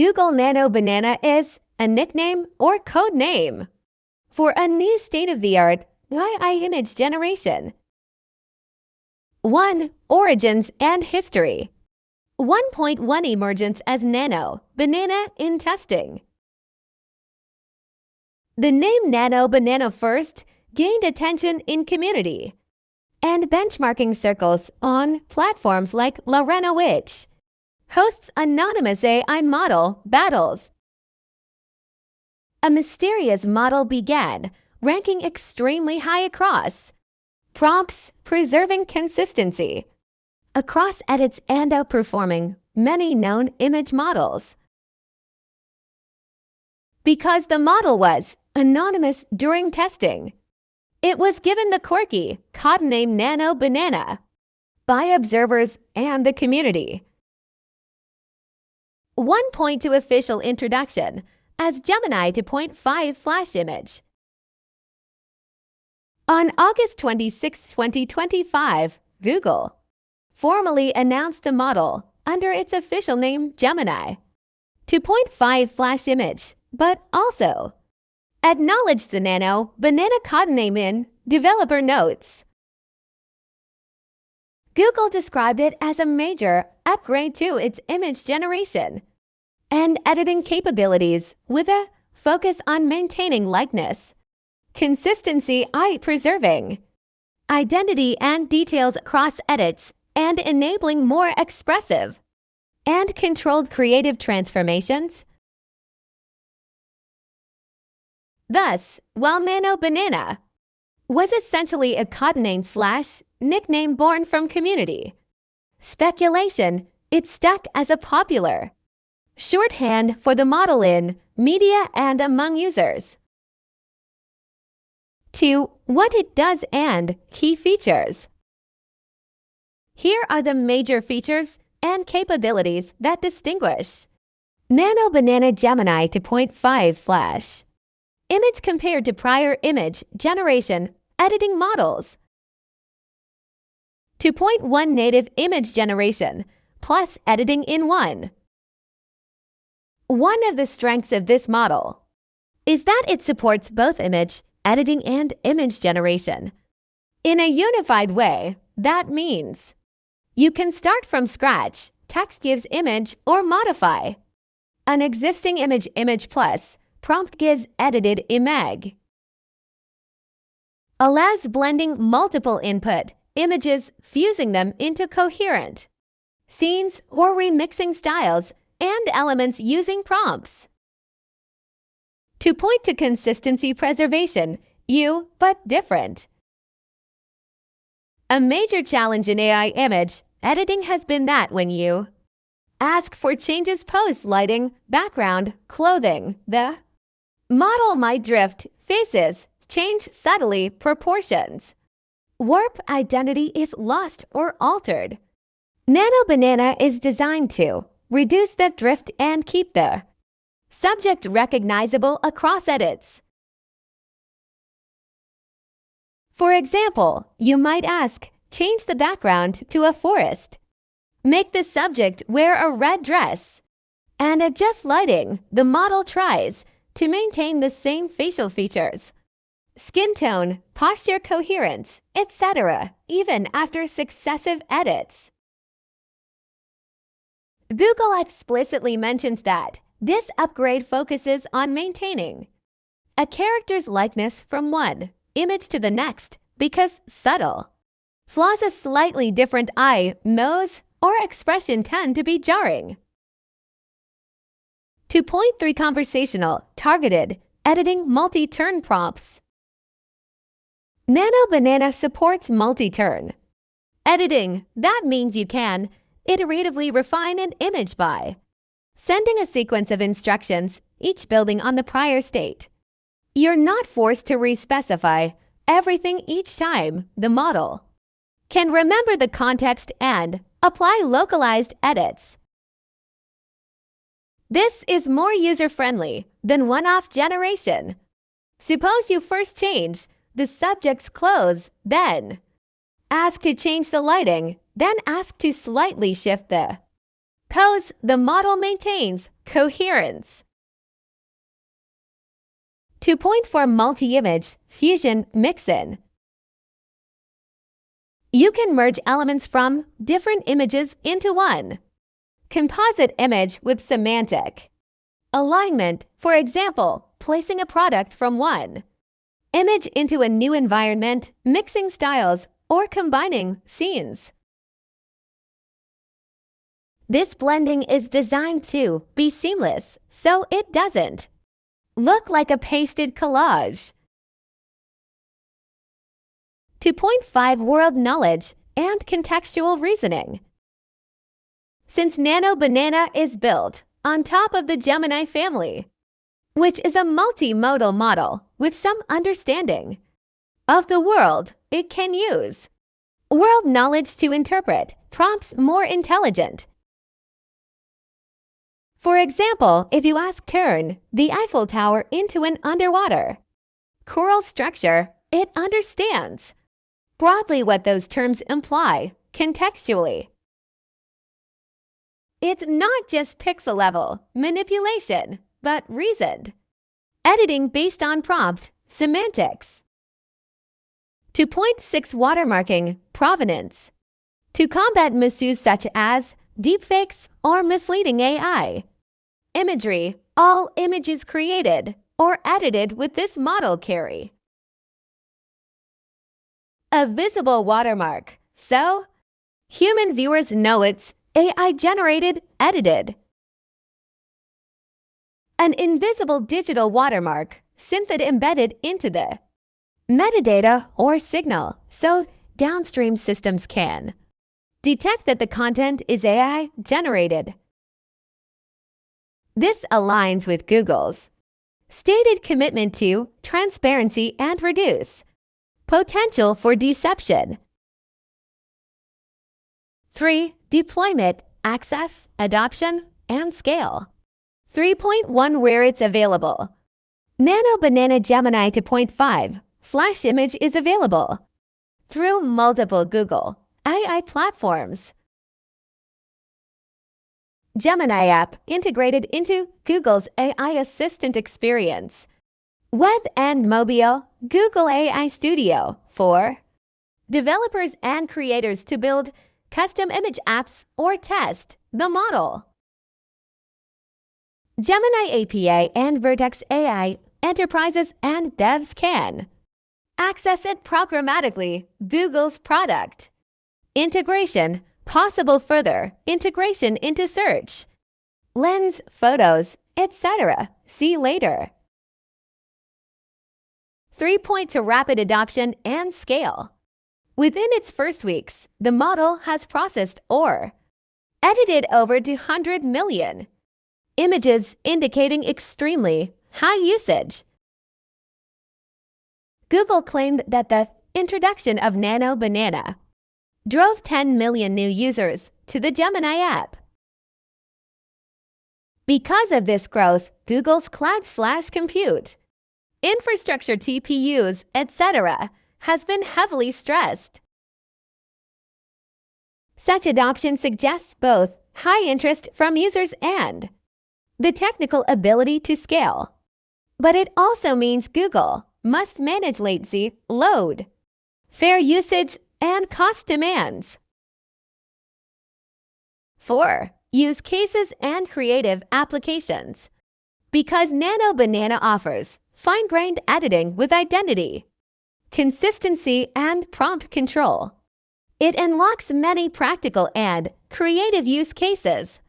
Google Nano Banana is a nickname or code name for a new state-of-the-art AI image generation. 1. Origins and history. 1.1 Emergence as Nano Banana in testing. The name Nano Banana first gained attention in community and benchmarking circles on platforms like Lorena, which hosts anonymous AI model battles. A mysterious model began ranking extremely high across prompts, preserving consistency across edits and outperforming many known image models. Because the model was anonymous during testing, it was given the quirky code name Nano Banana by observers and the community. 1.2 Official introduction as Gemini 2.5 Flash image. On August 26, 2025, Google formally announced the model under its official name Gemini 2.5 Flash image, but also acknowledged the Nano Banana code name in developer notes. Google described it as a major upgrade to its image generation and editing capabilities with a focus on maintaining likeness, consistency, preserving identity and details across edits, and enabling more expressive and controlled creative transformations. Thus, while Nano Banana was essentially a codename/nickname born from community speculation, it stuck as a popular shorthand for the model in media and among users. 2. What it does and key features. Here are the major features and capabilities that distinguish Nano Banana Gemini 2.5 Flash image compared to prior image generation editing models. 2.1 Native image generation plus editing in one. One of the strengths of this model is that it supports both image editing and image generation in a unified way. That means you can start from scratch, text gives image, or modify an existing image plus prompt gives edited image. Allows blending multiple input images, fusing them into coherent scenes or remixing styles and elements using prompts. To point to consistency preservation, but different. A major challenge in AI image editing has been that when you ask for changes post lighting, background, clothing, the model might drift, faces change subtly, proportions warp, identity is lost or altered. Nano Banana is designed to reduce that drift and keep the subject recognizable across edits. For example, you might ask, change the background to a forest, make the subject wear a red dress, and adjust lighting. The model tries to maintain the same facial features, skin tone, posture coherence, etc., even after successive edits. Google explicitly mentions that this upgrade focuses on maintaining a character's likeness from one image to the next because subtle flaws, a slightly different eye, nose, or expression tend to be jarring. 2.3 Conversational, targeted, editing multi-turn prompts. Nano Banana supports multi-turn editing. That means you can iteratively refine an image by sending a sequence of instructions, each building on the prior state. You're not forced to re-specify everything each time. The model can remember the context and apply localized edits. This is more user-friendly than one-off generation. Suppose you first change the subject's clothes, then ask to change the lighting, then ask to slightly shift the pose. The model maintains coherence. 2.4 Multi-image fusion mix-in. You can merge elements from different images into one. Composite image with semantic. Alignment, for example, placing a product from one image into a new environment, mixing styles, or combining scenes. This blending is designed to be seamless, so it doesn't look like a pasted collage. 2.5 World knowledge and contextual reasoning. Since Nano Banana is built on top of the Gemini family, which is a multimodal model with some understanding of the world it can use world knowledge to interpret prompts more intelligent. For example, if you ask turn the Eiffel Tower into an underwater coral structure, it understands broadly what those terms imply contextually. It's not just pixel-level manipulation, but reasoned editing based on prompt semantics. 2.6 Watermarking provenance. To combat misuse such as deepfakes or misleading AI imagery, all images created or edited with this model carry a visible watermark, so human viewers know it's AI-generated, edited. An invisible digital watermark, synthetic embedded into the metadata or signal, so downstream systems can detect that the content is AI-generated. This aligns with Google's stated commitment to transparency and reduce potential for deception. 3. Deployment, access, adoption, and scale. 3.1 Where it's available. Nano Banana Gemini 2.5 Flash Image is available through multiple Google AI platforms. Gemini app integrated into Google's AI Assistant experience. Web and mobile, Google AI Studio for developers and creators to build custom image apps or test the model. Gemini API and Vertex AI enterprises and devs can access it programmatically, Google's product. Integration, possible further integration into search, Lens, photos, etc. See later. 3 points to rapid adoption and scale. Within its first weeks, the model has processed or edited over 200 million images, indicating extremely high usage. Google claimed that the introduction of Nano Banana drove 10 million new users to the Gemini app. Because of this growth, Google's cloud/compute infrastructure, TPUs, etc., has been heavily stressed. Such adoption suggests both high interest from users and the technical ability to scale. But it also means Google must manage latency, load, fair usage, and cost demands. 4. Use cases and creative applications. Because Nano Banana offers fine-grained editing with identity, consistency, and prompt control, it unlocks many practical and creative use cases.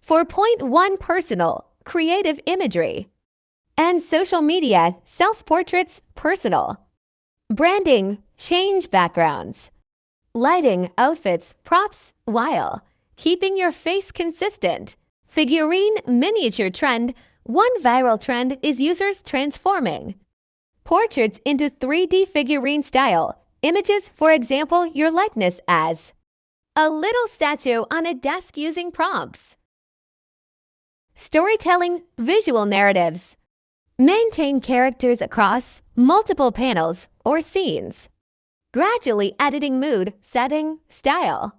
4.1 Personal, creative imagery, and social media, self-portraits, personal branding, change backgrounds, lighting, outfits, props, while keeping your face consistent. Figurine miniature trend. One viral trend is users transforming portraits into 3D figurine style images, for example, your likeness as a little statue on a desk using prompts. Storytelling, visual narratives. Maintain characters across multiple panels or scenes. Gradually editing mood, setting, style.